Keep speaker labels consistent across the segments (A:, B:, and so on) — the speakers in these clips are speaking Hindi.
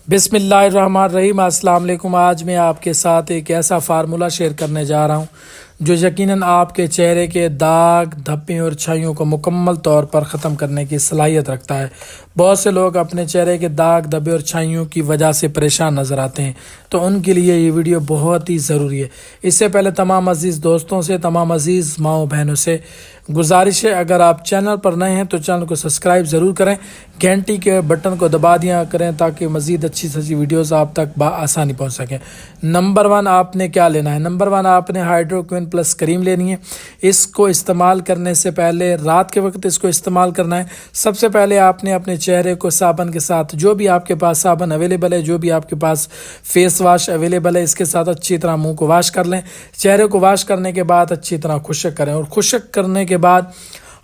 A: बिस्मिल्लाहिर्रहमानिर्रहीम। अस्सलाम वालेकुम। आज मैं आपके साथ एक ऐसा फार्मूला शेयर करने जा रहा हूँ जो यकीनन आपके चेहरे के दाग धब्बे और छाइयों को मुकम्मल तौर पर ख़त्म करने की सलाहियत रखता है। बहुत से लोग अपने चेहरे के दाग धब्बे और छाइयों की वजह से परेशान नज़र आते हैं, तो उनके लिए ये वीडियो बहुत ही ज़रूरी है। इससे पहले तमाम अजीज़ दोस्तों से, तमाम अजीज़ माओ बहनों से गुजारिश है, अगर आप चैनल पर नए हैं तो चैनल को सब्सक्राइब ज़रूर करें, घंटी के बटन को दबा दिया करें ताकि मज़ीद अच्छी से अच्छी वीडियोज़ आप तक आसानी पहुँच सकें। नंबर 1 आपने क्या लेना है? नंबर 1 आपने हाइड्रोक्विन प्लस क्रीम लेनी है। इसको इस्तेमाल करने से पहले रात के वक्त इसको इस्तेमाल करना है। सबसे पहले आपने अपने चेहरे को साबन के साथ, जो भी आपके पास साबन अवेलेबल है, जो भी आपके पास फेस वाश अवेलेबल है, इसके साथ अच्छी तरह मुंह को वाश कर लें। चेहरे को वाश करने के बाद अच्छी तरह खुश्क करें और खुश्क करने के बाद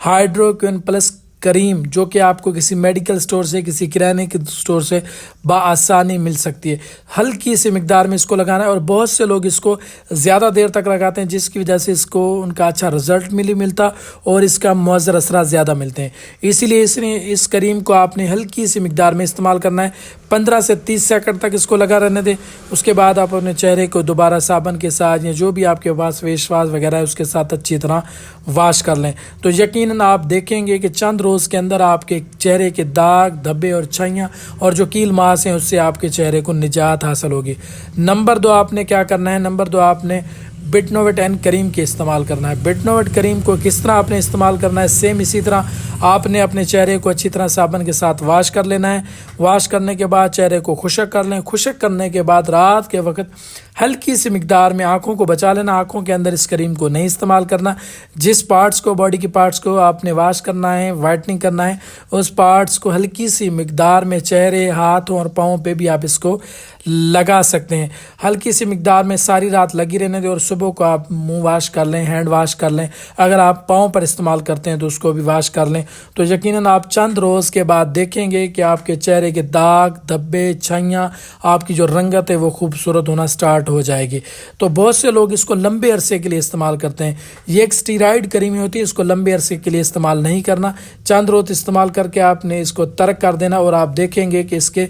A: हाइड्रोक्विन प्लस करीम, जो कि आपको किसी मेडिकल स्टोर से, किसी किराने के स्टोर से बआसानी मिल सकती है, हल्की सी मिकदार में इसको लगाना है। और बहुत से लोग इसको ज़्यादा देर तक लगाते हैं जिसकी वजह से इसको उनका अच्छा रिजल्ट मिलता और इसका मुअज़्ज़र असरात ज़्यादा मिलते हैं। इसीलिए इस करीम को आपने हल्की सी मिकदार में इस्तेमाल करना है। 15 से 30 सेकंड तक इसको लगा रहने दें। उसके बाद आप अपने चेहरे को दोबारा साबन के साथ या जो भी आपके पास फेस वाश वगैरह है उसके साथ अच्छी तरह वाश कर लें, तो यकीनन आप देखेंगे कि चंद रोज़ के अंदर आपके चेहरे के दाग धब्बे और छाइयाँ और जो कील मास हैं उससे आपके चेहरे को निजात हासिल होगी। नंबर 2 आपने क्या करना है? नंबर 2 आपने बिटनोवेट एंड करीम के इस्तेमाल करना है। बिटनोवेट करीम को किस तरह आपने इस्तेमाल करना है? सेम इसी तरह आपने अपने चेहरे को अच्छी तरह साबन के साथ वाश कर लेना है। वाश करने के बाद चेहरे को खुश्क कर लें। खुश्क करने के बाद रात के वक्त हल्की सी मिकदार में आँखों को बचा लेना। आँखों के अंदर इस करीम को नहीं इस्तेमाल करना। जिस पार्ट्स को, बॉडी के पार्ट्स को आपने वाश करना है, वाइटनिंग करना है, उस पार्ट्स को हल्की सी मिकदार में चेहरे, हाथों और पाँव पे भी आप इसको लगा सकते हैं। हल्की सी मिकदार में सारी रात लगी रहने दें और सुबह को आप मुंह वाश कर लें, हैंड वाश कर लें। अगर आप पाँव पर इस्तेमाल करते हैं तो उसको भी वाश कर लें, तो यकीनन आप चंद रोज़ के बाद देखेंगे कि आपके चेहरे के दाग धब्बे छाइयाँ, आपकी जो रंगत है वो खूबसूरत होना स्टार्ट हो जाएगी। तो बहुत से लोग इसको लंबे अरसे के लिए इस्तेमाल करते हैं। ये एक स्टीरॉइड करीम होती है, इसको लंबे अरसे के लिए इस्तेमाल नहीं करना। चंद रोज़ इस्तेमाल करके आपने इसको तर्क कर देना और आप देखेंगे कि इसके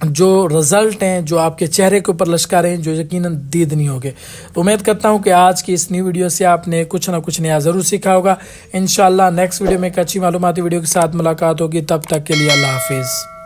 A: जो रिज़ल्ट हैं, जो आपके चेहरे के ऊपर लश्कर हैं, जो यकीनन दीद नहीं होंगे। तो उम्मीद करता हूं कि आज की इस न्यू वीडियो से आपने कुछ ना कुछ नया ज़रूर सीखा होगा। इंशाल्लाह नेक्स्ट वीडियो में एक अच्छी मालूमाती वीडियो के साथ मुलाकात होगी। तब तक के लिए अल्लाह हाफिज़।